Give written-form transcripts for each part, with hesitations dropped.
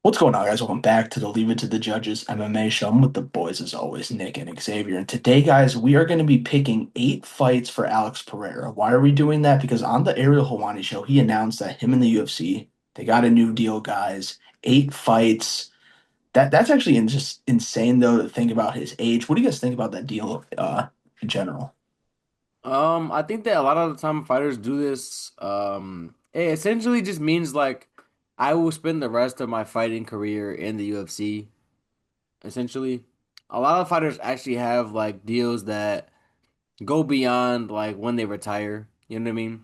What's going on, guys? Welcome back to the Leave It to the Judges MMA show. I'm with the boys, as always, Nick and Xavier. And today, guys, we are going to be picking 8 fights for Alex Pereira. Why are we doing that? Because on the Ariel Helwani show, he announced that him and the UFC, they got a new deal, guys. 8 fights. That's actually just insane, though, to think about his age. What do you guys think about that deal, in general? I think that a lot of the time fighters do this. It essentially just means like I will spend the rest of my fighting career in the UFC. Essentially, a lot of fighters actually have like deals that go beyond like when they retire. You know what I mean?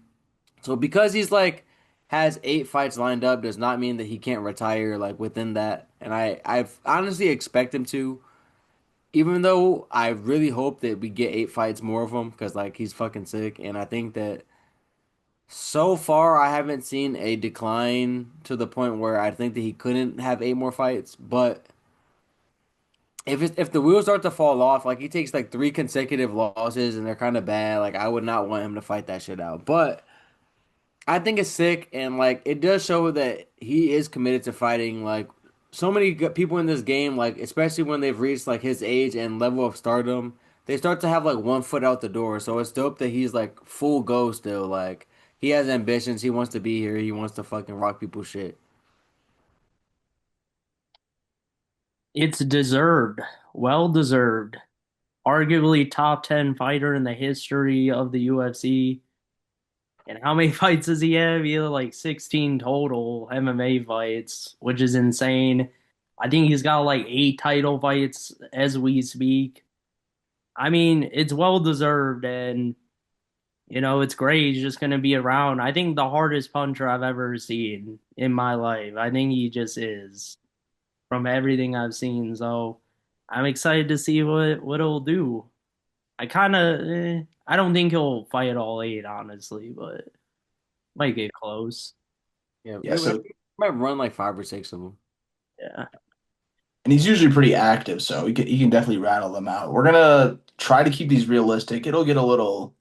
So because he's like has 8 fights lined up does not mean that he can't retire like within that. And I honestly expect him to. Even though I really hope that we get 8 fights more of him because like he's fucking sick, and I think that so far I haven't seen a decline to the point where I think that he couldn't have 8 more fights. But if the wheels start to fall off, like he takes like 3 consecutive losses and they're kind of bad, like I would not want him to fight that shit out. But I think it's sick, and like it does show that he is committed to fighting. Like so many people in this game, like especially when they've reached like his age and level of stardom, they start to have like one foot out the door. So it's dope that he's like full go still. Like he has ambitions. He wants to be here. He wants to fucking rock people's shit. It's deserved, well deserved. Arguably top 10 fighter in the history of the UFC. And how many fights does he have? He had like 16 total MMA fights, which is insane. I think he's got like 8 title fights as we speak. I mean, it's well deserved and it's great. He's just going to be around. I think the hardest puncher I've ever seen in my life. I think he just is from everything I've seen. So I'm excited to see what it'll do. I don't think he'll fight all 8, honestly, but might get close. Yeah, Yeah, so might run like 5 or 6 of them. Yeah. and he's usually pretty active, so he can definitely rattle them out. We're gonna try to keep these realistic. It'll get a little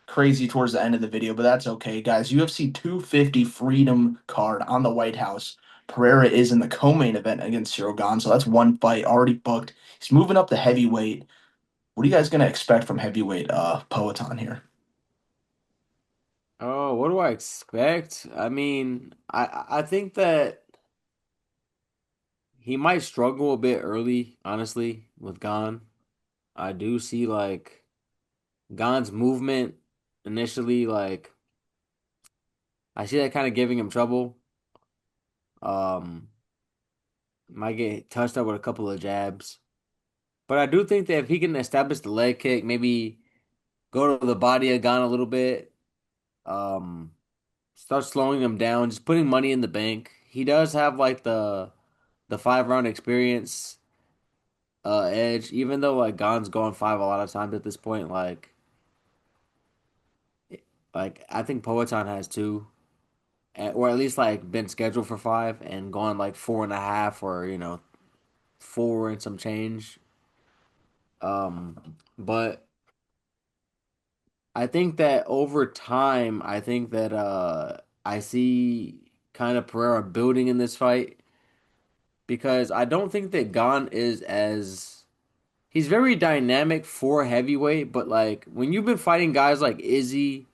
crazy towards the end of the video, but that's okay, guys. UFC 250 Freedom card on the White House. Pereira is in the co-main event against Cyril Gane, so that's one fight already booked. He's moving up to heavyweight. What are you guys gonna expect from heavyweight Poetan here? Oh, what do I expect? I mean, I think that he might struggle a bit early, honestly, with Gon. I do see like Gon's movement initially, like I see that kind of giving him trouble. Um, might get touched up with a couple of jabs, but I do think that if he can establish the leg kick, maybe go to the body of Gon a little bit, um, start slowing him down, just putting money in the bank. He does have like the 5 round experience edge, even though like Gon's gone five a lot of times at this point. Like I think Poetan has two. Or at least like been scheduled for 5 and gone like 4.5 or 4 and some change. But I think that over time, I think that I see kind of Pereira building in this fight because I don't think that Gon is as he's very dynamic for heavyweight, but like when you've been fighting guys like Izzy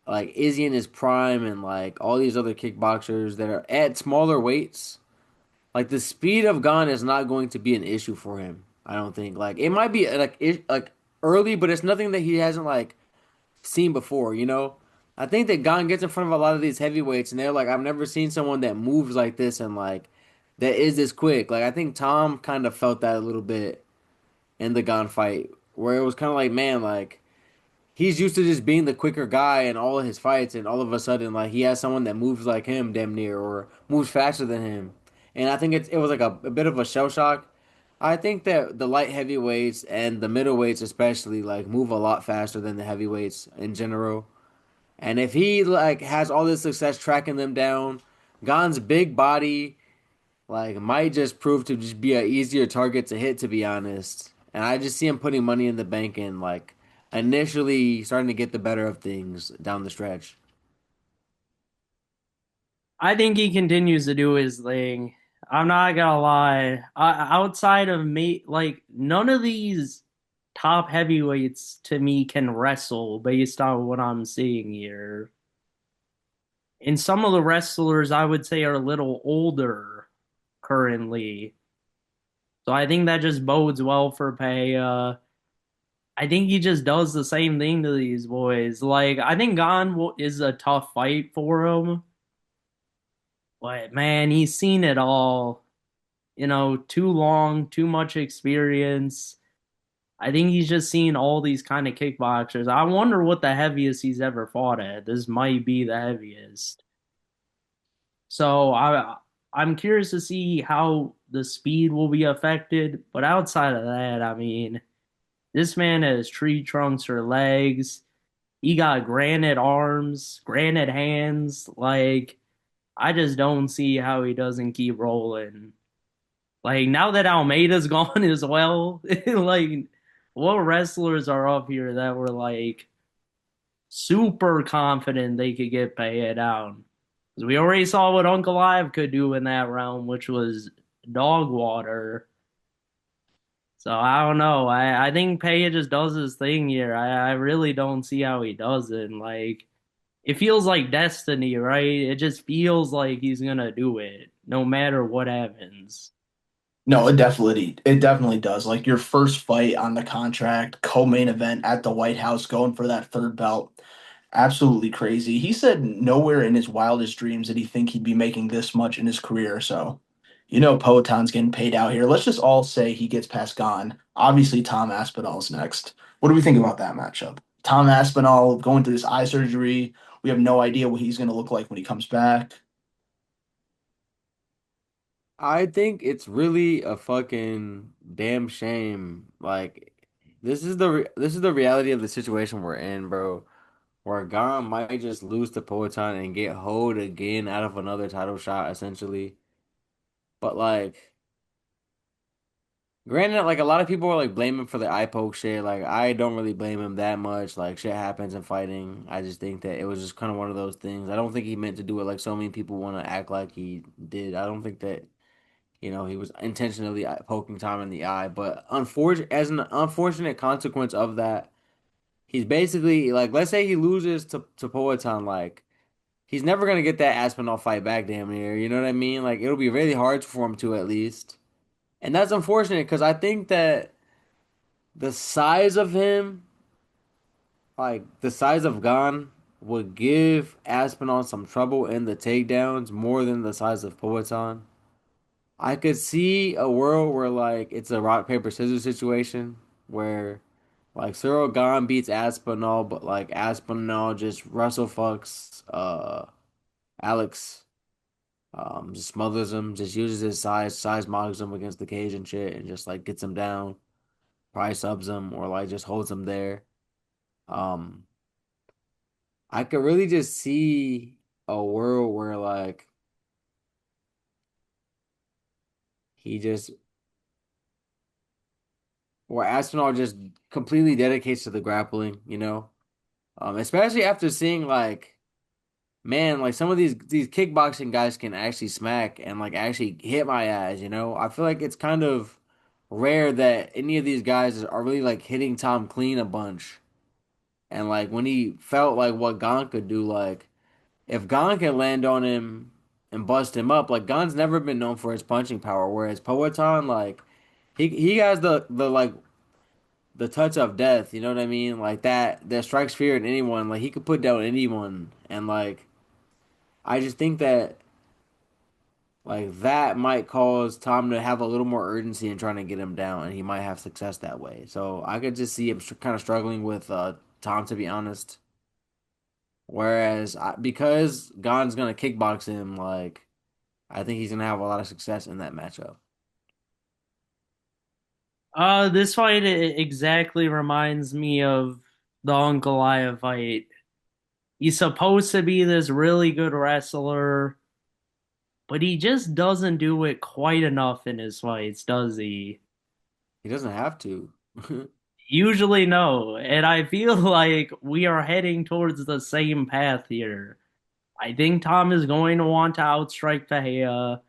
in his prime and like all these other kickboxers that are at smaller weights. Like the speed of Gon is not going to be an issue for him. I don't think. Like it might be like early, but it's nothing that he hasn't like seen before. I think that Gon gets in front of a lot of these heavyweights, and they're like, I've never seen someone that moves like this and like that is this quick. Like I think Tom kind of felt that a little bit in the Gon fight, where it was kind of like, man, like he's used to just being the quicker guy in all of his fights, and all of a sudden, like he has someone that moves like him, damn near, or moves faster than him. And I think it was like a bit of a shell shock. I think that the light heavyweights and the middleweights especially like move a lot faster than the heavyweights in general. And if he like has all this success tracking them down, Gon's big body like might just prove to just be an easier target to hit, to be honest. And I just see him putting money in the bank and like initially starting to get the better of things down the stretch. I think he continues to do his thing. I'm not gonna lie. Outside of me, like none of these top heavyweights to me can wrestle based on what I'm seeing here. And some of the wrestlers I would say are a little older currently. So I think that just bodes well for Pay. I think he just does the same thing to these boys. Like I think is a tough fight for him, but man, he's seen it all. Too long, too much experience. I think he's just seen all these kind of kickboxers. I wonder what the heaviest he's ever fought at. This might be the heaviest. So I'm curious to see how the speed will be affected. But outside of that, I mean, this man has tree trunks for legs. He got granite arms, granite hands. Like, I just don't see how he doesn't keep rolling. Like, now that Almeida's gone as well, like, what wrestlers are up here that were like super confident they could get paid down? 'Cause we already saw what Uncle Live could do in that round, which was dog water. So I don't know. I think Paya just does his thing here. I really don't see how he doesn't. Like it feels like destiny, right? It just feels like he's gonna do it no matter what happens. No, it definitely does. Like your first fight on the contract, co-main event at the White House, going for that third belt. Absolutely crazy. He said nowhere in his wildest dreams did he think he'd be making this much in his career. So, Poetan's getting paid out here. Let's just all say he gets past Gone. Obviously, Tom Aspinall's next. What do we think about that matchup? Tom Aspinall going through this eye surgery. We have no idea what he's going to look like when he comes back. I think it's really a fucking damn shame. Like, this is the reality of the situation we're in, bro. Where Gon might just lose to Poatan and get hoed again out of another title shot, essentially. But like, granted, like a lot of people are like blaming for the eye poke shit. Like, I don't really blame him that much. Like, shit happens in fighting. I just think that it was just kind of one of those things. I don't think he meant to do it like so many people want to act like he did. I don't think that. He was intentionally poking Tom in the eye, but as an unfortunate consequence of that, he's basically like, let's say he loses to Poatan, like he's never gonna get that Aspinall fight back, damn near. You know what I mean? Like it'll be really hard for him to at least, and that's unfortunate because I think that the size of him, like the size of Gon, would give Aspinall some trouble in the takedowns more than the size of Poatan. I could see a world where like it's a rock paper scissors situation where like Cyril Gahn beats Aspinall, but like Aspinall just wrestle fucks Alex, just smothers him, just uses his size mocks him against the cage and shit, and just like gets him down, probably subs him or like just holds him there. Um, I could really just see a world where like he just where Aspinall just completely dedicates to the grappling, especially after seeing like, man, like some of these kickboxing guys can actually smack and like actually hit my ass. I feel like it's kind of rare that any of these guys are really like hitting Tom clean a bunch. And like when he felt like what Gon could do, like if Gon can land on him and bust him up, like Gon's never been known for his punching power, whereas Poatan, like he has the like the touch of death, you know what I mean? Like that strikes fear in anyone. Like he could put down anyone, and like I just think that like that might cause Tom to have a little more urgency in trying to get him down, and he might have success that way. So I could just see him kind of struggling with Tom, to be honest. Whereas because Gon's gonna kickbox him, like I think he's gonna have a lot of success in that matchup. This fight exactly reminds me of the Uncle Live fight. He's supposed to be this really good wrestler, but he just doesn't do it quite enough in his fights, does he? He doesn't have to. Usually no. And I feel like we are heading towards the same path here. I think Tom is going to want to outstrike Fahea.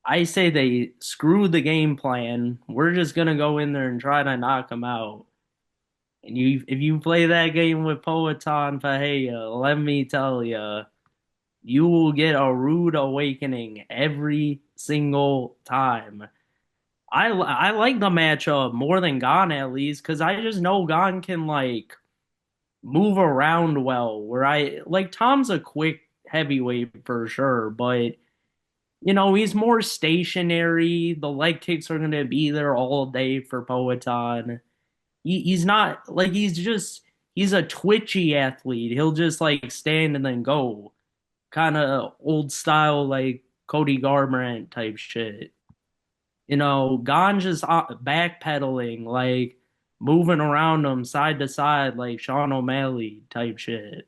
I say they screw the game plan. We're just gonna go in there and try to knock him out. And if you play that game with Poetan Fahea, let me tell you, you will get a rude awakening every single time. I like the matchup more than Gon at least because I just know Gon can like move around well. Where I like Tom's a quick heavyweight for sure, but he's more stationary. The leg kicks are going to be there all day for Poetan. He's not like he's a twitchy athlete. He'll just like stand and then go, kind of old style like Cody Garbrandt type shit. Gon just backpedaling like moving around him side to side like Sean O'Malley type shit.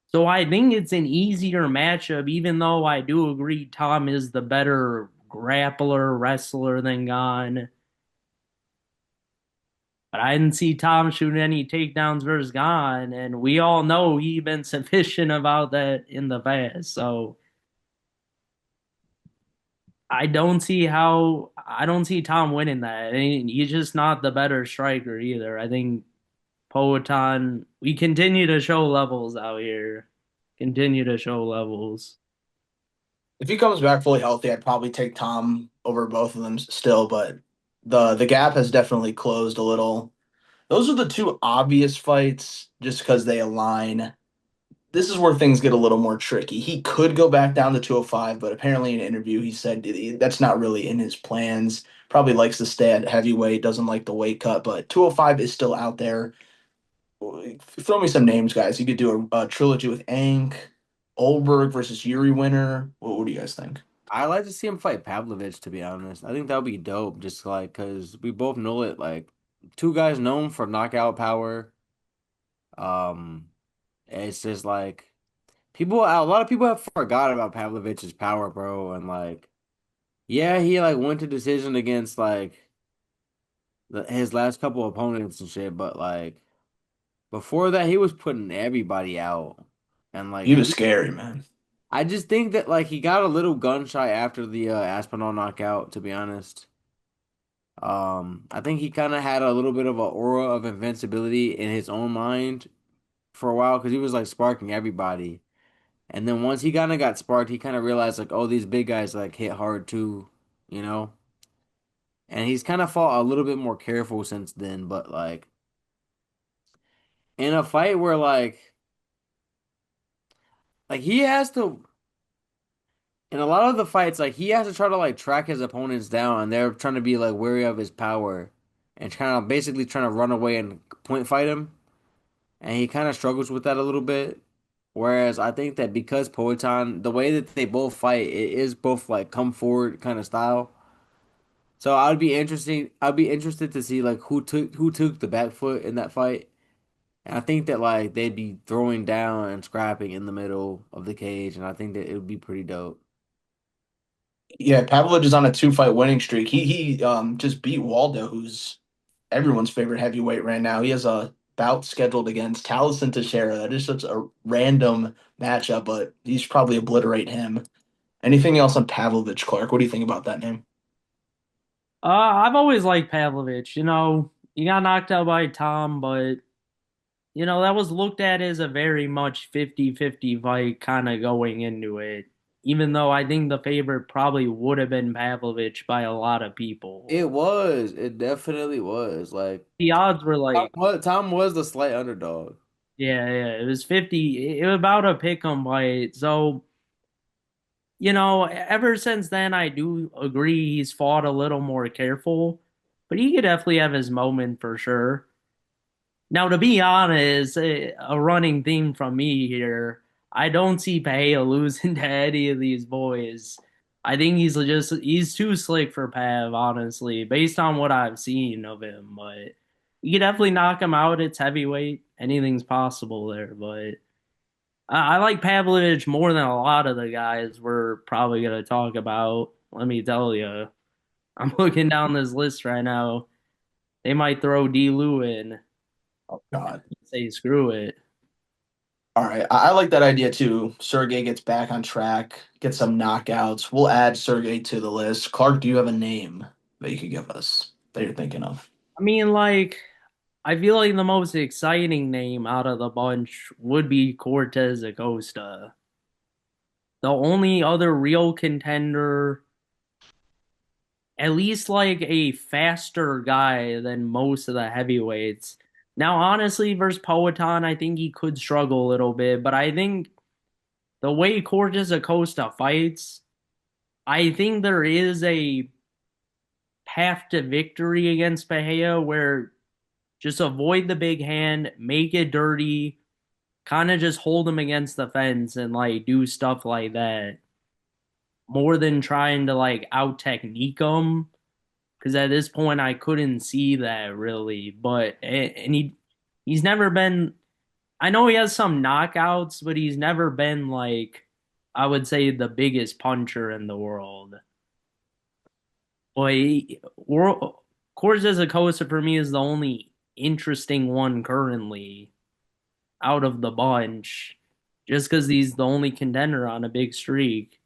So I think it's an easier matchup, even though I do agree Tom is the better grappler, wrestler than Gon. But I didn't see Tom shooting any takedowns versus Gon, and we all know he been sufficient about that in the past. So I don't see Tom winning that. And he's just not the better striker either. I think Poetan, we continue to show levels out here. Continue to show levels. If he comes back fully healthy, I'd probably take Tom over both of them still, but the gap has definitely closed a little. Those are the two obvious fights just because they align. This is where things get a little more tricky. He could go back down to 205, but apparently in an interview he said that's not really in his plans. Probably likes to stay at heavyweight, doesn't like the weight cut, but 205 is still out there. Throw me some names, guys. You could do a trilogy with Ank, Olberg versus Yuri winner. What do you guys think? I like to see him fight Pavlovich, to be honest. I think that would be dope, just like because we both know it. Like two guys known for knockout power. Um, it's just like a lot of people have forgot about Pavlovich's power, bro. And like, yeah, he like went to decision against like his last couple opponents and shit, but like before that, he was putting everybody out. And like He was scary, man. I just think that like he got a little gun shy after the Aspinall knockout, to be honest. I think he kind of had a little bit of an aura of invincibility in his own mind for a while because he was like sparking everybody. And then once he kind of got sparked, he kind of realized like, oh, these big guys like hit hard too, you know? And he's kind of fought a little bit more careful since then, but like in a fight where like he has to in a lot of the fights, like he has to try to like track his opponents down, and they're trying to be like wary of his power and kind of basically trying to run away and point fight him. And he kind of struggles with that a little bit. Whereas I think that because Poetan, the way that they both fight, it is both like come forward kind of style. So I'd be interesting. I'd be interested to see like who took the back foot in that fight. And I think that like they'd be throwing down and scrapping in the middle of the cage, and I think that it would be pretty dope. Yeah, Pavlovich is on a two-fight winning streak. He just beat Waldo, who's everyone's favorite heavyweight right now. He has a bout scheduled against Taliesin Teixeira. That is such a random matchup, but he should probably obliterate him. Anything else on Pavlovich, Clark? What do you think about that name? I've always liked Pavlovich. He got knocked out by Tom, but that was looked at as a very much 50-50 fight kind of going into it. Even though I think the favorite probably would have been Pavlovich by a lot of people. It was. It definitely was. Like The odds were like, Tom was the slight underdog. yeah, it was 50. It was about a pick 'em fight. So, ever since then, I do agree he's fought a little more careful, but he could definitely have his moment for sure. Now, to be honest, a running theme from me here, I don't see Paella losing to any of these boys. I think he's too slick for Pav, honestly, based on what I've seen of him. But you could definitely knock him out. It's heavyweight. Anything's possible there. But I like Pavlovich more than a lot of the guys we're probably gonna talk about. Let me tell you, I'm looking down this list right now. They might throw D. Lou in. Oh God. Say screw it. All right, I like that idea too. Sergey gets back on track, gets some knockouts. We'll add Sergey to the list. Clark, do you have a name that you could give us that you're thinking of? I mean, like, I feel like the most exciting name out of the bunch would be Cortez Acosta. The only other real contender, at least like a faster guy than most of the heavyweights. Now, honestly, versus Poatan, I think he could struggle a little bit, but I think the way Cortez Acosta fights, I think there is a path to victory against Pereira where just avoid the big hand, make it dirty, kind of just hold him against the fence and like do stuff like that more than trying to like out technique him. Because at this point, I couldn't see that really. But and he's never been. I know he has some knockouts, but he's never been like I would say the biggest puncher in the world. Boy, world Cortez Acosta for me is the only interesting one currently out of the bunch, just because he's the only contender on a big streak.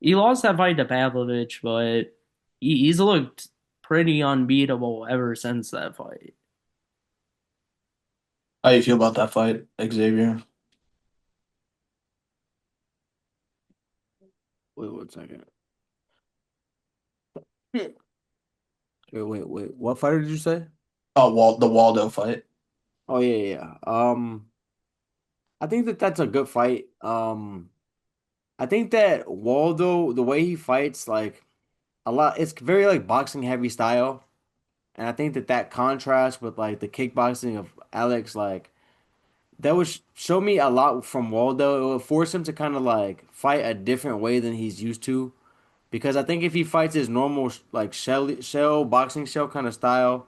He lost that fight to Pavlovich, but he's looked pretty unbeatable ever since that fight. How do you feel about that fight, Xavier? Wait 1 second. Wait. What fighter did you say? Oh, the Waldo fight. Oh yeah. I think that that's a good fight. I think that Waldo, the way he fights, like a lot, it's very like boxing heavy style, and I think that that contrast with like the kickboxing of Alex, like that would show me a lot from Waldo. It would force him to kind of like fight a different way than he's used to. Because I think if he fights his normal like shell boxing shell kind of style,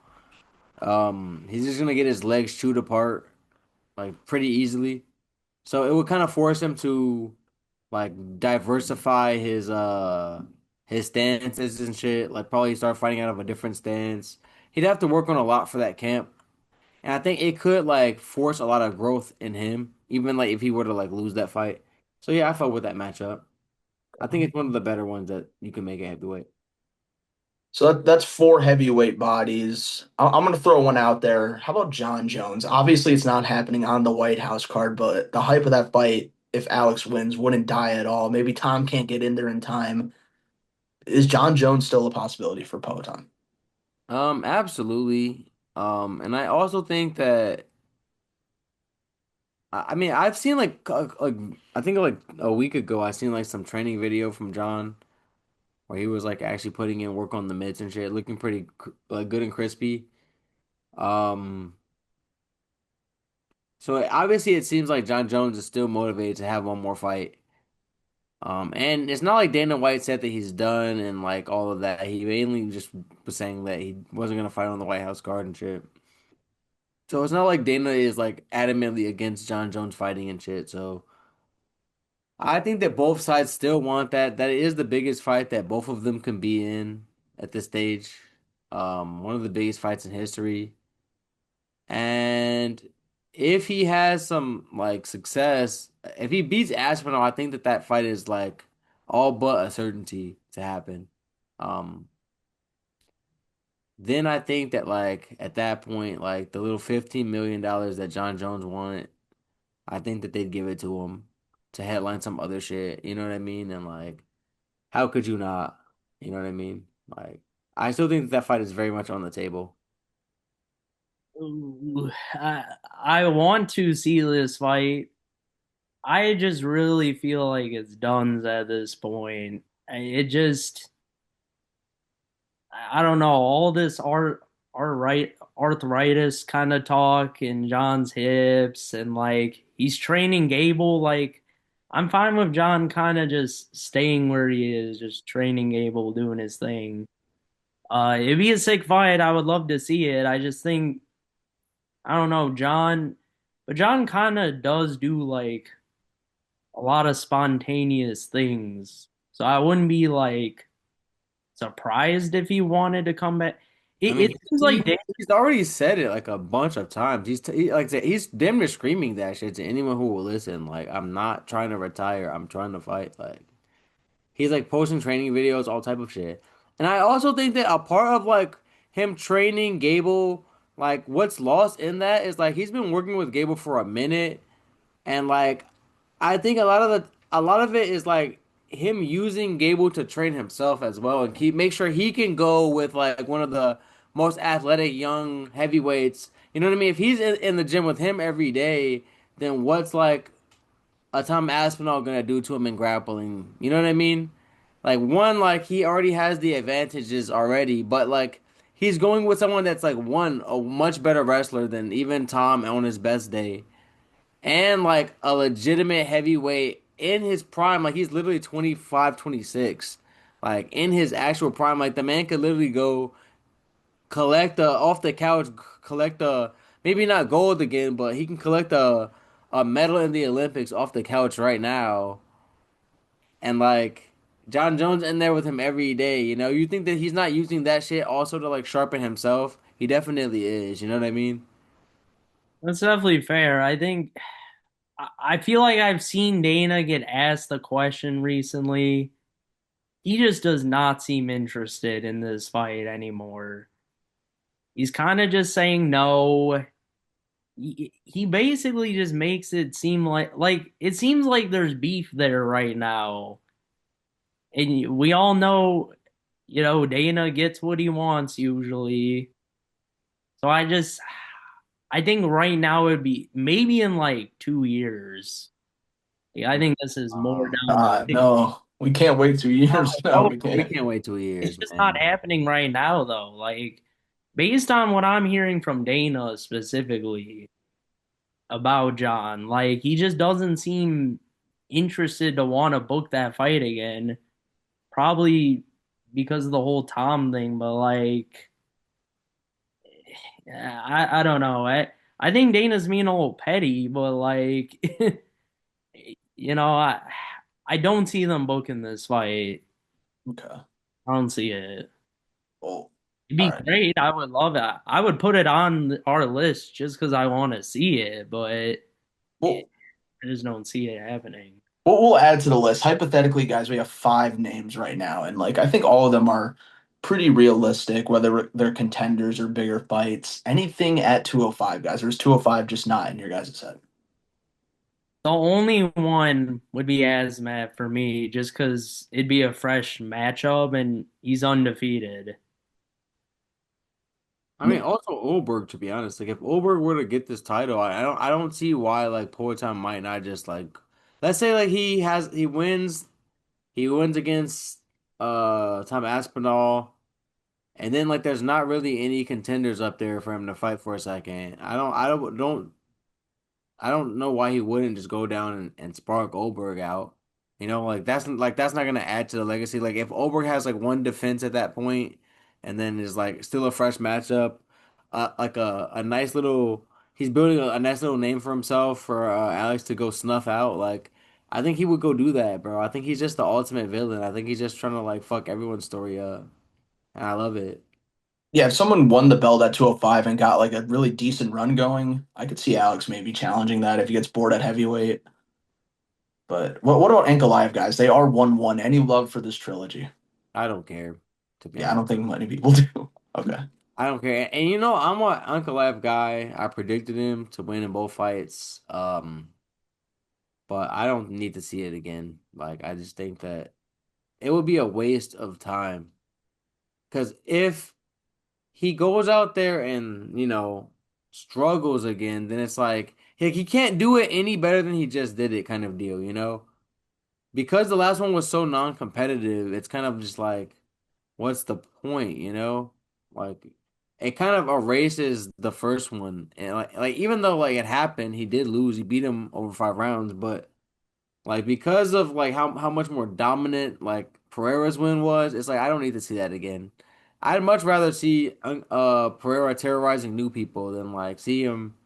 he's just gonna get his legs chewed apart like pretty easily. So it would kind of force him to like diversify his stances and shit. Like probably start fighting out of a different stance. He'd have to work on a lot for that camp. And I think it could like force a lot of growth in him, even like if he were to like lose that fight. So yeah, I felt with that matchup. I think it's one of the better ones that you can make a heavyweight. So that's four heavyweight bodies. I'm going to throw one out there. How about John Jones? Obviously, it's not happening on the White House card, but the hype of that fight, if Alex wins, wouldn't die at all. Maybe Tom can't get in there in time. Is John Jones still a possibility for Peloton? Absolutely. And I also think that I mean I've seen like I think like a week ago I seen like some training video from John where he was like actually putting in work on the mitts and shit, looking pretty like good and crispy. Um, so obviously it seems like John Jones is still motivated to have one more fight. And it's not like Dana White said that he's done and like all of that. He mainly just was saying that he wasn't gonna fight on the White House card and shit. So it's not like Dana is like adamantly against John Jones fighting and shit. So I think that both sides still want that. That is the biggest fight that both of them can be in at this stage. One of the biggest fights in history. And if he has some like success, if he beats Aspinall, I think that that fight is like all but a certainty to happen. Um, then I think that like at that point, like the little $15 million that John Jones wanted, I think that they'd give it to him to headline some other shit. You know what I mean? And like, how could you not? You know what I mean? Like, I still think that, that fight is very much on the table. Ooh, I want to see this fight. I just really feel like it's done at this point. It just I don't know, all this arthritis kind of talk in John's hips and like he's training Gable. Like I'm fine with John kind of just staying where he is, just training Gable, doing his thing. It'd be a sick fight. I would love to see it. I just think I don't know, but John kind of does do like a lot of spontaneous things. So I wouldn't be like surprised if he wanted to come back. I It mean, seems like he's already said it like a bunch of times. Like I said, he's damn near screaming that shit to anyone who will listen. Like, I'm not trying to retire. I'm trying to fight. Like, he's like posting training videos, all type of shit. And I also think that a part of like him training Gable, like what's lost in that is like he's been working with Gable for a minute, and like I think a lot of it is like him using Gable to train himself as well and keep make sure he can go with like one of the most athletic young heavyweights. You know what I mean? If he's in the gym with him every day, then what's like a Tom Aspinall gonna do to him in grappling? You know what I mean? Like one, like he already has the advantages already, but like he's going with someone that's like one a much better wrestler than even Tom on his best day and like a legitimate heavyweight in his prime. Like he's literally 25, 26. Like in his actual prime, like the man could literally go collect a off the couch, collect a maybe not gold again, but he can collect a medal in the Olympics off the couch right now. And like John Jones in there with him every day, you know, you think that he's not using that shit also to like sharpen himself? He definitely is, you know what I mean? that's definitely fair. I think I feel like I've seen Dana get asked the question recently. He just does not seem interested in this fight anymore. He's kind of just saying no. He basically just makes it seem like it seems like there's beef there right now. And we all know, Dana gets what he wants usually. So I think right now it would be maybe in like 2 years. Yeah, I think this is more down the line. No, we can't wait 2 years. No, No, we We can't. can't wait 2 years, it's just not man. happening right now though. Like based on what I'm hearing from Dana specifically about John, like he just doesn't seem interested to want to book that fight again. Probably because of the whole Tom thing, but like yeah, I don't know. I think Dana's being a little petty, but like you know, I don't see them booking this fight. Okay. I don't see it. Well, It'd all be right. great. I would love it. I would put it on our list just because I want to see it, but Well, I just don't see it happening. we'll add to the list. Hypothetically, guys, we have 5 names right now, and like I think all of them are pretty realistic, whether they're contenders or bigger fights. Anything at 205, guys, or is 205 just not in your guys' head? The only one would be Azmat for me, just because it'd be a fresh matchup and he's undefeated. I mean, also Oberg, to be honest, like if Oberg were to get this title, I don't see why like Poatan might not just like let's say like he wins against Tom Aspinall, and then like there's not really any contenders up there for him to fight for a second. I don't know why he wouldn't just go down and spark Oberg out. You know, like that's not gonna add to the legacy. Like if Oberg has like one defense at that point, and then is like still a fresh matchup, like a nice little he's building a nice little name for himself for Alex to go snuff out. Like I think he would go do that, bro. I think he's just the ultimate villain. I think he's just trying to like fuck everyone's story up, and I love it. Yeah, if someone won the belt at 205 and got like a really decent run going, I could see Alex maybe challenging that if he gets bored at heavyweight. But what about Ankalaev, guys? They are 1-1. Any love for this trilogy? I don't care, to be Yeah, I honest. don't think many people do. Okay. I don't care. And you know, I'm an Uncle Lev guy. I predicted him to win in both fights. But I don't need to see it again. Like I just think that it would be a waste of time. Because if he goes out there and, struggles again, then it's like he can't do it any better than he just did it kind of deal, you know? Because the last one was so non-competitive, it's kind of just like, what's the point, you know? Like, it kind of erases the first one, and like even though like it happened, he did lose. He beat him over 5 rounds, but like because of like how much more dominant like Pereira's win was, it's like I don't need to see that again. I'd much rather see Pereira terrorizing new people than like see him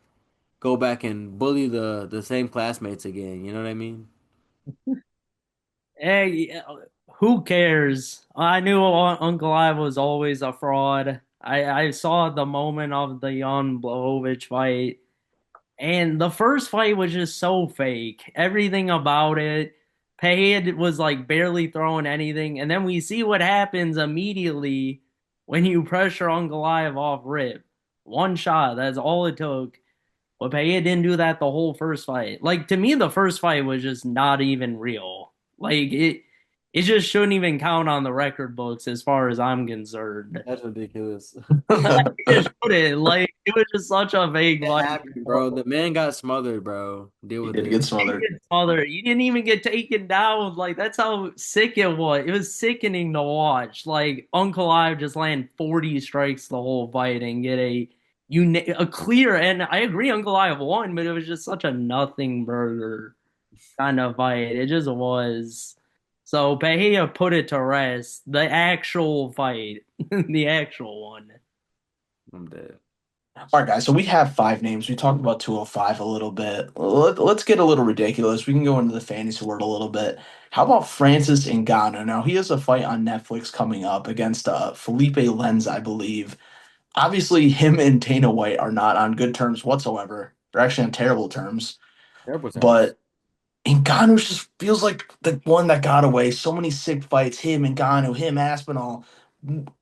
go back and bully the same classmates again. You know what I mean? Hey, who cares? I knew Uncle I was always a fraud. I saw the moment of the Jan Blachowicz fight, and the first fight was just so fake. Everything about it. Pereira was like barely throwing anything, and then we see what happens immediately when you pressure on Goliath off rip. One shot, that's all it took. But Pereira didn't do that the whole first fight. Like to me, the first fight was just not even real. Like it just shouldn't even count on the record books as far as I'm concerned. That's ridiculous. It shouldn't. Like it was just such a vague It fight. happened, bro. The man got smothered, bro. Deal He with did it. get smothered. Mother, you didn't even get taken down. Like that's how sick it was. It was sickening to watch. Like Uncle Ive just land 40 strikes the whole fight and get a clear. And I agree, Uncle Ive won, but it was just such a nothing burger kind of fight. It just was. So Bahia put it to rest. The actual fight, the actual one. I'm dead. All right, guys. So we have five names. We talked about 205 a little bit. Let's get a little ridiculous. We can go into the fantasy world a little bit. How about Francis Ngannou? Now he has a fight on Netflix coming up against Felipe Lenz, I believe. Obviously, him and Dana White are not on good terms whatsoever. They're actually on terrible terms. Terrible terms. But Ngannou just feels like the one that got away. So many sick fights. Him, Ngannou, him, Aspinall,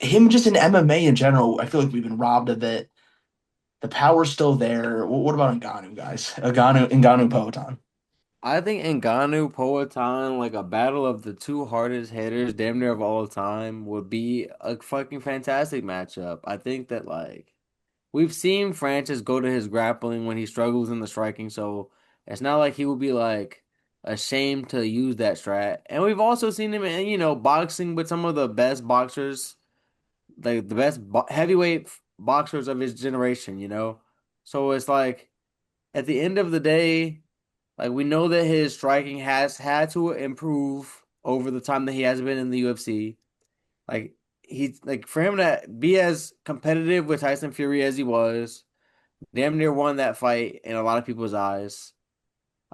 him just in MMA in general. I feel like we've been robbed of it. The power's still there. What about Ngannou, guys? Ngannou, Poatan. I think Ngannou, Poatan, like a battle of the two hardest hitters, damn near of all time, would be a fucking fantastic matchup. I think that like we've seen Francis go to his grappling when he struggles in the striking, so it's not like he would be like ashamed to use that strat. And we've also seen him in, boxing with some of the best boxers, like the best heavyweight boxers of his generation, you know? So it's like at the end of the day, like we know that his striking has had to improve over the time that he has been in the UFC. Like he like for him to be as competitive with Tyson Fury as he was, damn near won that fight in a lot of people's eyes.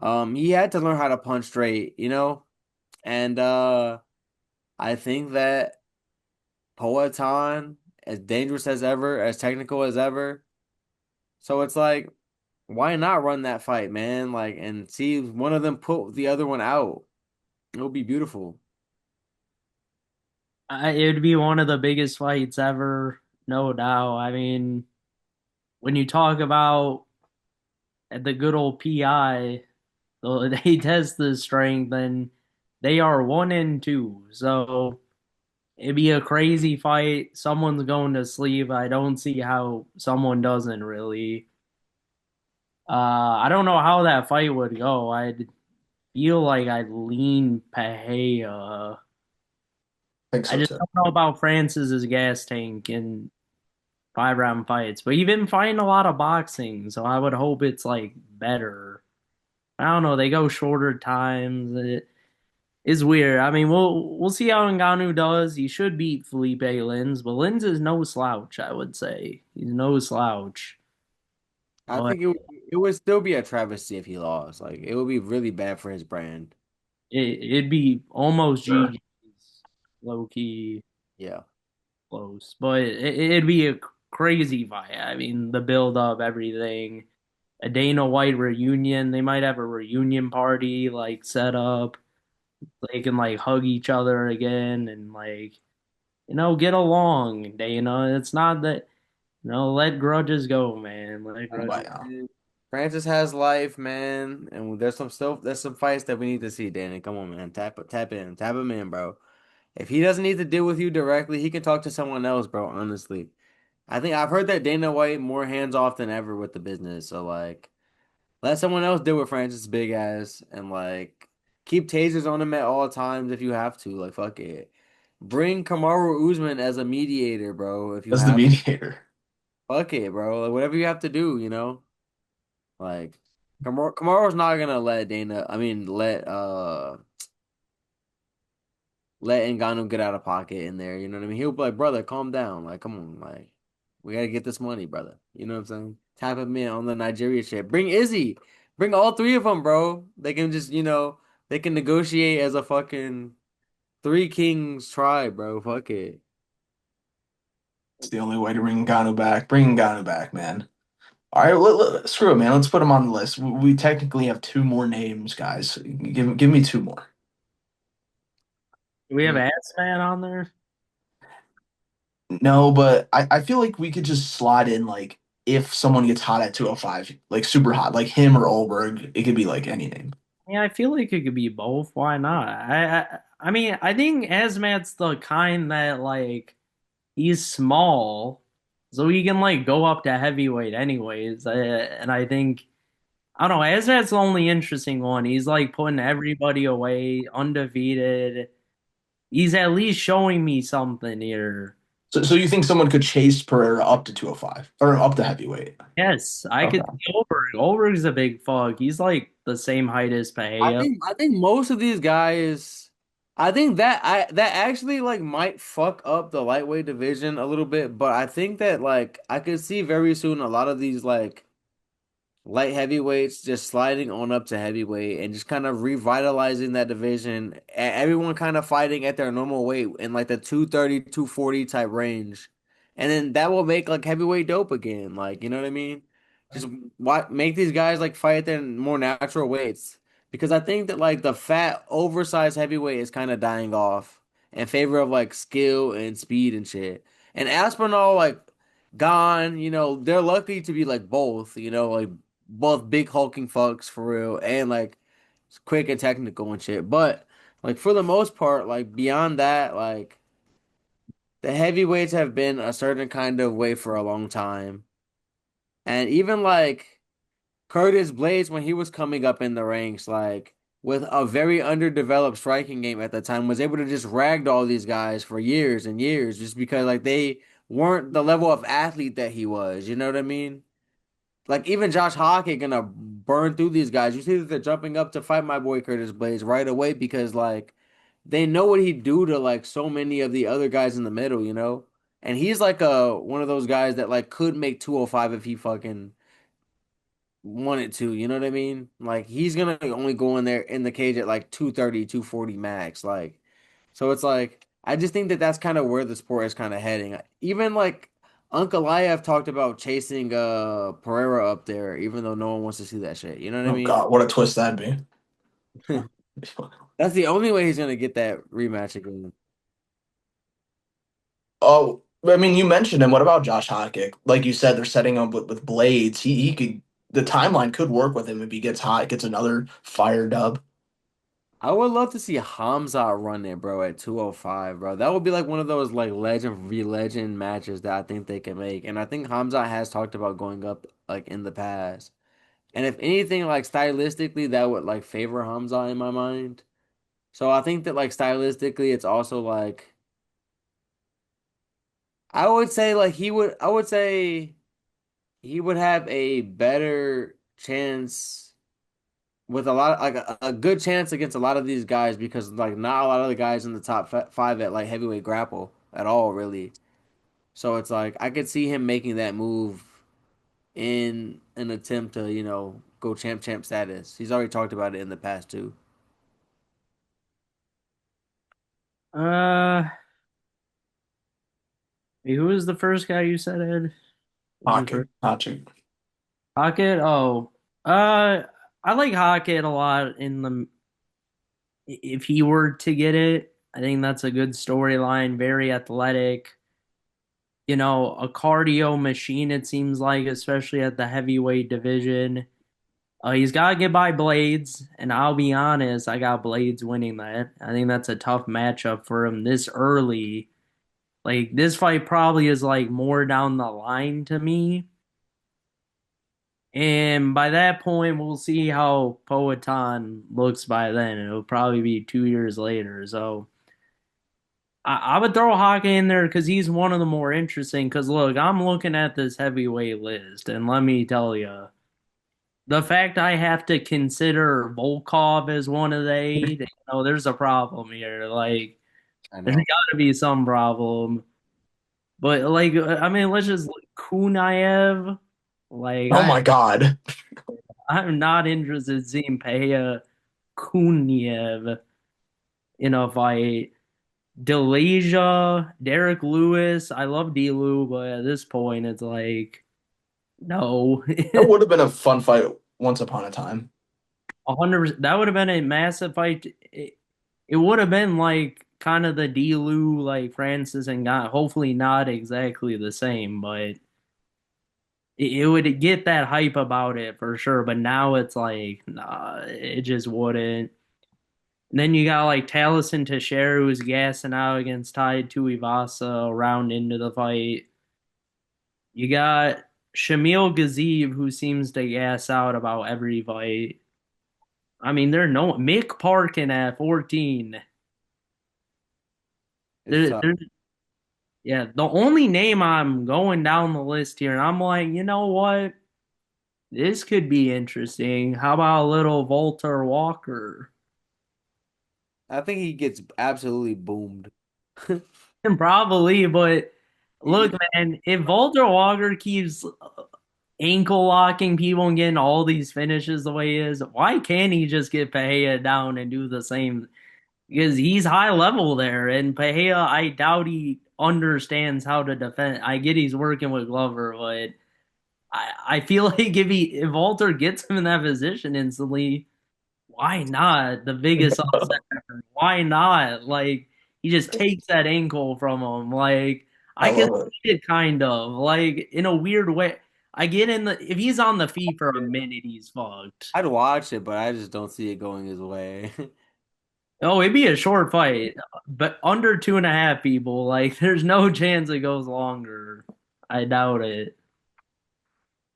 He had to learn how to punch straight, you know? And I think that Poatan, as dangerous as ever, as technical as ever. So it's like, why not run that fight, man? Like, and see one of them put the other one out. It would be beautiful. It would be one of the biggest fights ever, no doubt. I mean, when you talk about the good old PI, so they test the strength and they are 1-2. So it'd be a crazy fight. Someone's going to sleep. I don't see how someone doesn't really. I don't know how that fight would go. I'd feel like I'd lean Pahea. I think I so just too. don't know about Francis's gas tank in 5 round fights. But you've been fighting a lot of boxing, so I would hope it's like better. I don't know. They go shorter times. It's weird. I mean, we'll see how Ngannou does. He should beat Felipe Lins, but Lins is no slouch. I would say he's no slouch. I But think it would still be a travesty if he lost. Like it would be really bad for his brand. it'd be almost Sure. GG's low key Yeah. close. But it'd be a crazy fight. I mean, the build up, everything. A Dana White reunion. They might have a reunion party like set up. They can like hug each other again and like get along. Dana. It's not that let grudges go, man. Let Oh, grudges. yeah. Francis has life, man, and there's some fights that we need to see, Danny. Come on, man. Tap him in, bro. If he doesn't need to deal with you directly, he can talk to someone else, bro, honestly. I think I've heard that Dana White more hands off than ever with the business. So like let someone else deal with Francis big ass and like keep tasers on him at all times if you have to. Like fuck it. Bring Kamaru Usman as a mediator, bro, if you As the have mediator. fuck it, bro. Like whatever you have to do, you know? Like Kamaru's not gonna let let Ngannou get out of pocket in there. You know what I mean? He'll be like, brother, calm down. Like, come on, like, we gotta get this money, brother. You know what I'm saying? Tap him in on the Nigeria shit. Bring Izzy. Bring all three of them, bro. They can just, they can negotiate as a fucking three kings tribe, bro. Fuck it. It's the only way to bring Ngannou back. Bring Ngannou back, man. All right, screw it, man. Let's put him on the list. We technically have two more names, guys. Give me two more. Do we have Mm. Ass Man on there? No, but I feel like we could just slide in like if someone gets hot at 205, like super hot, like him or Olberg, it could be like any name. Yeah, I feel like it could be both. Why not? I mean, I think Azmat's the kind that like he's small, so he can like go up to heavyweight anyways. And I think I don't know. Azmat's the only interesting one. He's like putting everybody away, undefeated. He's at least showing me something here. So you think someone could chase Pereira up to 205 or up to heavyweight? Yes, I could Okay. see Goldberg. Goldberg's a big fuck. He's like the same height as Pereira. I think most of these guys, I think that that actually like might fuck up the lightweight division a little bit, but I think that like I could see very soon a lot of these like light heavyweights just sliding on up to heavyweight and just kind of revitalizing that division. Everyone kind of fighting at their normal weight in like the 230, 240 type range. And then that will make like heavyweight dope again. Like, you know what I mean? Just make these guys like fight at their more natural weights. Because I think that like the fat, oversized heavyweight is kind of dying off in favor of like skill and speed and shit. And Aspinall, like, gone, they're lucky to be like both, like both big hulking fucks for real and like quick and technical and shit. But like for the most part, like beyond that, like the heavyweights have been a certain kind of way for a long time. And even like Curtis Blades when he was coming up in the ranks, like with a very underdeveloped striking game at the time, was able to just ragdoll these guys for years and years just because like they weren't the level of athlete that he was. You know what I mean? Like even Josh Hockey gonna burn through these guys. You see that they're jumping up to fight my boy Curtis Blades right away because like they know what he'd do to like so many of the other guys in the middle, you know? And he's like a one of those guys that like could make 205 if he fucking wanted to, you know what I mean? Like he's gonna only go in there in the cage at like 230, 240 max. Like so it's like I just think that that's kind of where the sport is kind of heading. Even like Uncle Ankalaev talked about chasing Pereira up there, even though no one wants to see that shit. You know what I Oh mean? God, what a twist that'd be. That's the only way he's gonna get that rematch again. Oh, I mean, you mentioned him. What about Josh Hockett? Like you said, they're setting him with blades. He could the timeline could work with him if he gets hot, gets another fire dub. I would love to see Hamza run it, bro, at 205, bro. That would be like one of those like legend v legend matches that I think they can make. And I think Hamza has talked about going up like in the past. And if anything, like stylistically, that would like favor Hamza in my mind. So I think that like stylistically, it's also like I would say he would have a better chance with a lot like a good chance against a lot of these guys because like not a lot of the guys in the top five at like heavyweight grapple at all really. So it's like I could see him making that move in an attempt to go champ status. He's already talked about it in the past too. Uh, who was the first guy you said, Ed? Was your Hockey, first Hockey. Hockett? Oh, uh, I like Hockett a lot in the if he were to get it. I think that's a good storyline, very athletic. A cardio machine, it seems like, especially at the heavyweight division. He's got to get by Blades, and I'll be honest, I got Blades winning that. I think that's a tough matchup for him this early. Like, this fight probably is like more down the line to me. And by that point, we'll see how Poatan looks by then. It'll probably be 2 years later. So I would throw Hockey in there because he's one of the more interesting. Because look, I'm looking at this heavyweight list, and let me tell you, the fact I have to consider Volkov as one of the eight, there's a problem here. Like, I there's know. got to be some problem. But like, I mean, let's just look, Kunaev. Like, Oh my God. I'm not interested in seeing Peja Kuniev in a fight. Delasia, Derek Lewis. I love D. Lou, but at this point, it's like no. That would have been a fun fight once upon a time. 100%. That would have been a massive fight. It would have been like kind of the D. Lou, like Francis and got hopefully not exactly the same, but it would get that hype about it for sure. But now it's like, nah, it just wouldn't. And then you got like Taliesin Teixeira who's gassing out against Tai Tuivasa a round into the fight. You got Shamil Gazib who seems to gas out about every fight. I mean, they're no Mick Parkin at 14. It's There, tough. there's yeah, the only name I'm going down the list here, and I'm like, you know what? This could be interesting. How about a little Walter Walker? I think he gets absolutely boomed. And probably, but He look, gets, man, if Walter Walker keeps ankle locking people and getting all these finishes the way he is, why can't he just get Pereira down and do the same? Because he's high level there, and Pereira, I doubt he understands how to defend. I get he's working with Glover, but I feel like if Walter gets him in that position instantly, why not the biggest upset ever? Why not? Like he just takes that ankle from him. Like I I can love it. see it kind of like in a weird way. I get in the if he's on the feet for a minute, he's fucked. I'd watch it, but I just don't see it going his way. Oh, it'd be a short fight, but under 2.5 people. Like there's no chance it goes longer. I doubt it.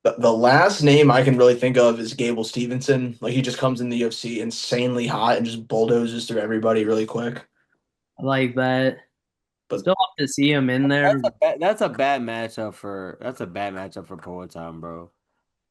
The last name I can really think of is Gable Stevenson. Like he just comes in the UFC insanely hot and just bulldozes through everybody really quick. I like that. But Still have to see him in there. That's a bad matchup for Poatan, bro.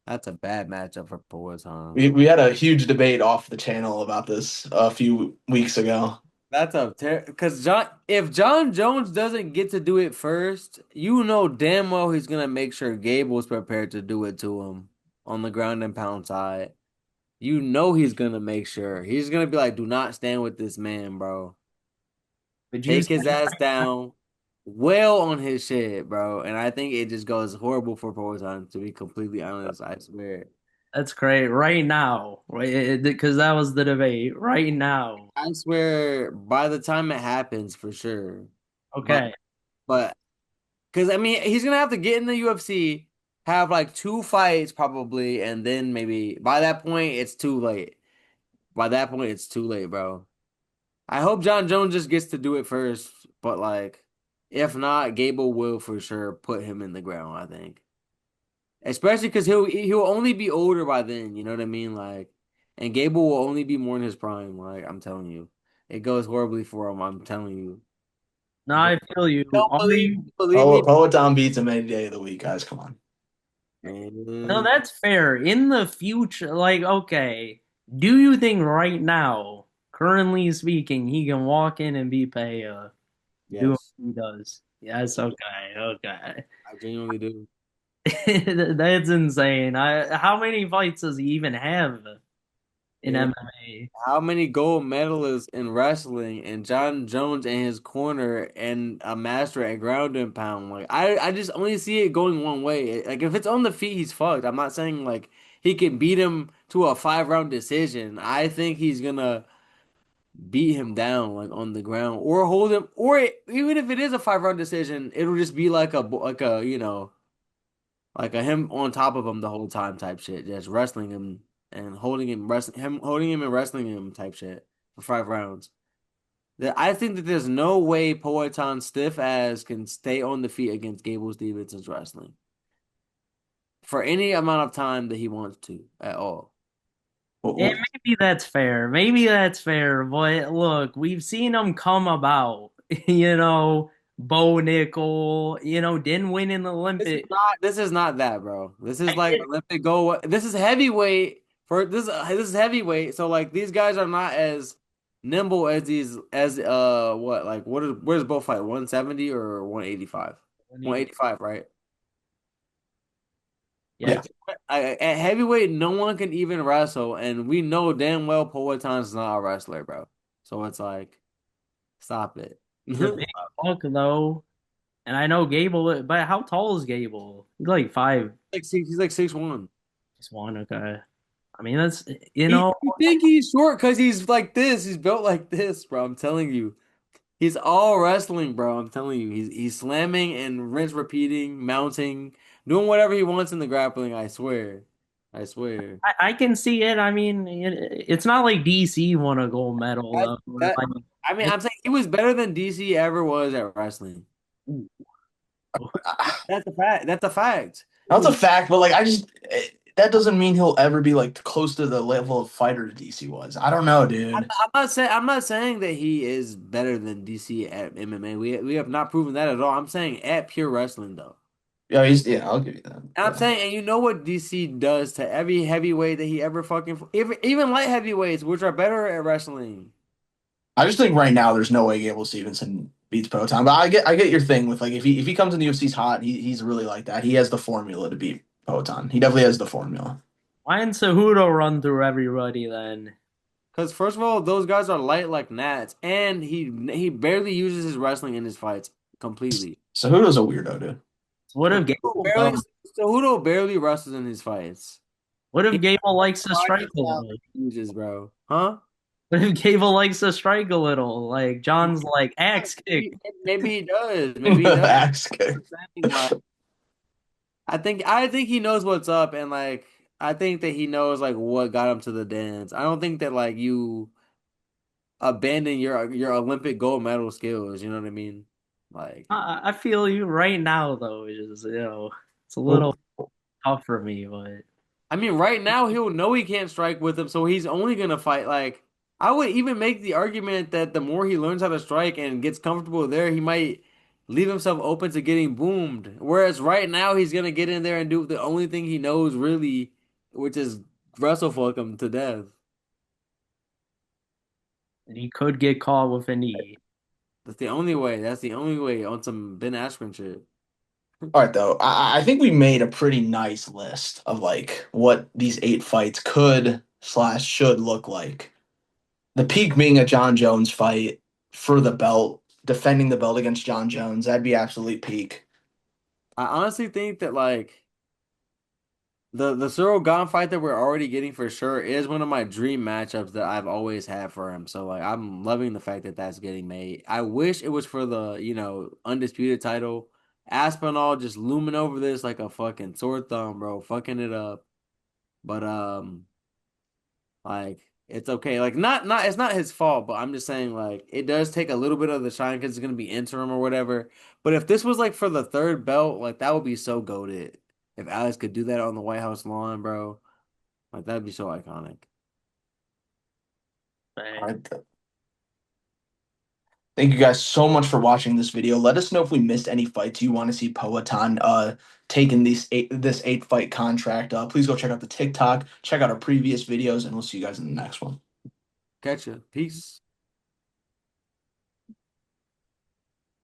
That's a bad matchup for Poatan. we had a huge debate off the channel about this a few weeks ago. Because if John Jones doesn't get to do it first, you know damn well he's gonna make sure Gable's prepared to do it to him on the ground and pound side. You know he's gonna make sure. He's gonna be like, do not stand with this man, bro. But you Take his ass down well on his shit, bro. And I think it just goes horrible for Poatan, to be completely honest. I swear. That's great. Right now, right? Because that was the debate. Right now. I swear by the time it happens for sure. But Okay. but because I mean he's gonna have to get in the UFC, have like two fights probably, and then maybe by that point it's too late. By that point it's too late, bro. I hope John Jones just gets to do it first, but like if not, Gable will for sure put him in the ground, I think. Especially because he'll only be older by then, you know what I mean? Like, and Gable will only be more in his prime. Like, I'm telling you, it goes horribly for him. I'm telling you. No, But I feel you. don't Only believe me, Peloton beats him any day of the week, guys. Come on. no, man. that's fair. In the future, like, okay, do you think right now, currently speaking, he can walk in and be Peja? Do what Yes, he does. Yes, okay, okay. I genuinely do. That's insane. How many fights does he even have in Yeah. MMA? How many gold medalists in wrestling and John Jones in his corner and a master at ground and pound? Like I just only see it going one way. Like if it's on the feet, he's fucked. I'm not saying like he can beat him to a 5 round decision. I think he's gonna beat him down like on the ground or hold him even if it is a 5 round decision, it'll just be like a like a him on top of him the whole time type shit, just wrestling him and holding him and wrestling him type shit for 5 rounds. That I think that there's no way Poetan stiff ass can stay on the feet against Gable Stevenson's wrestling for any amount of time that he wants to at all. And Well, maybe that's fair. Maybe that's fair. But look, we've seen him come about. You know, Bo Nickel. Didn't win in the Olympic. This is not that, bro. This I is like get Olympic gold. This is heavyweight for this is heavyweight. So like these guys are not as nimble as these as what is both fight 170 or 185? 180. 185, right? Yeah, yeah. Like at heavyweight, no one can even wrestle, and we know damn well Poetan's not a wrestler, bro. So it's like, stop it. He's a big buck though, and I know Gable, but how tall is Gable? He's like five. He's like 6'1". He's one. Okay. I mean, that's you He, know, you think he's short because he's like this. He's built like this, bro. I'm telling you. He's all wrestling, bro. I'm telling you. He's slamming and rinse repeating, mounting, doing whatever he wants in the grappling, I swear. I swear. I can see it. I mean, it's not like DC won a gold medal That though. Or that like, I mean, it, I'm saying he was better than DC ever was at wrestling. That's a fact. That's a fact. That's a fact, but like that doesn't mean he'll ever be like close to the level of fighter DC was. I don't know, dude. I'm not saying that he is better than DC at MMA. We have not proven that at all. I'm saying at pure wrestling though. Yeah, I'll give you that. And I'm Yeah. saying, and you know what DC does to every heavyweight that he ever even light heavyweights, which are better at wrestling. I just think right now there's no way Gable Stevenson beats Poatan. But I get your thing with like if he comes in the UFC's hot, he's really like that. He has the formula to beat Poatan. He definitely has the formula. why didn't Cejudo run through everybody then? Because first of all, those guys are light like gnats, and he barely uses his wrestling in his fights completely. So Cejudo's a weirdo, dude. What if Cejudo Gable barely, though? Cejudo barely wrestles in his fights. What if He Gable likes to strike body a style little? he uses, bro. Huh? What if Gable likes to strike a little? Like John's like axe kick. Maybe he does. Maybe he does. Axe kick. I'm saying, like, I think he knows what's up, and like I think that he knows like what got him to the dance. I don't think that like you abandon your Olympic gold medal skills. You know what I mean? Like, I feel you right now though. It's just it's a Oh, little tough for me, but I mean, right now he'll know he can't strike with him, so he's only gonna fight. Like, I would even make the argument that the more he learns how to strike and gets comfortable there, he might leave himself open to getting boomed. Whereas right now he's gonna get in there and do the only thing he knows really, which is wrestle fuck him to death. he could get caught with a knee. That's the only way. That's the only way on some Ben Askren shit. all right, though. I think we made a pretty nice list of like what these 8 fights could slash should look like. The peak being a John Jones fight for the belt, defending the belt against John Jones. That'd be absolute peak. I honestly think that like the Cyril Gane fight that we're already getting for sure is one of my dream matchups that I've always had for him. So like I'm loving the fact that that's getting made. I wish it was for the, undisputed title. Aspinall just looming over this like a fucking sore thumb, bro, fucking it up. But like it's okay. Like not it's not his fault, but I'm just saying like it does take a little bit of the shine because it's gonna be interim or whatever. But if this was like for the third belt, like that would be so goated. If Alex could do that on the White House lawn, bro, like that'd be so iconic. All right. Thank you guys so much for watching this video. Let us know if we missed any fights you want to see Poatan taking this 8 fight contract. Please go check out the TikTok, check out our previous videos, and we'll see you guys in the next one. Catch ya. Peace.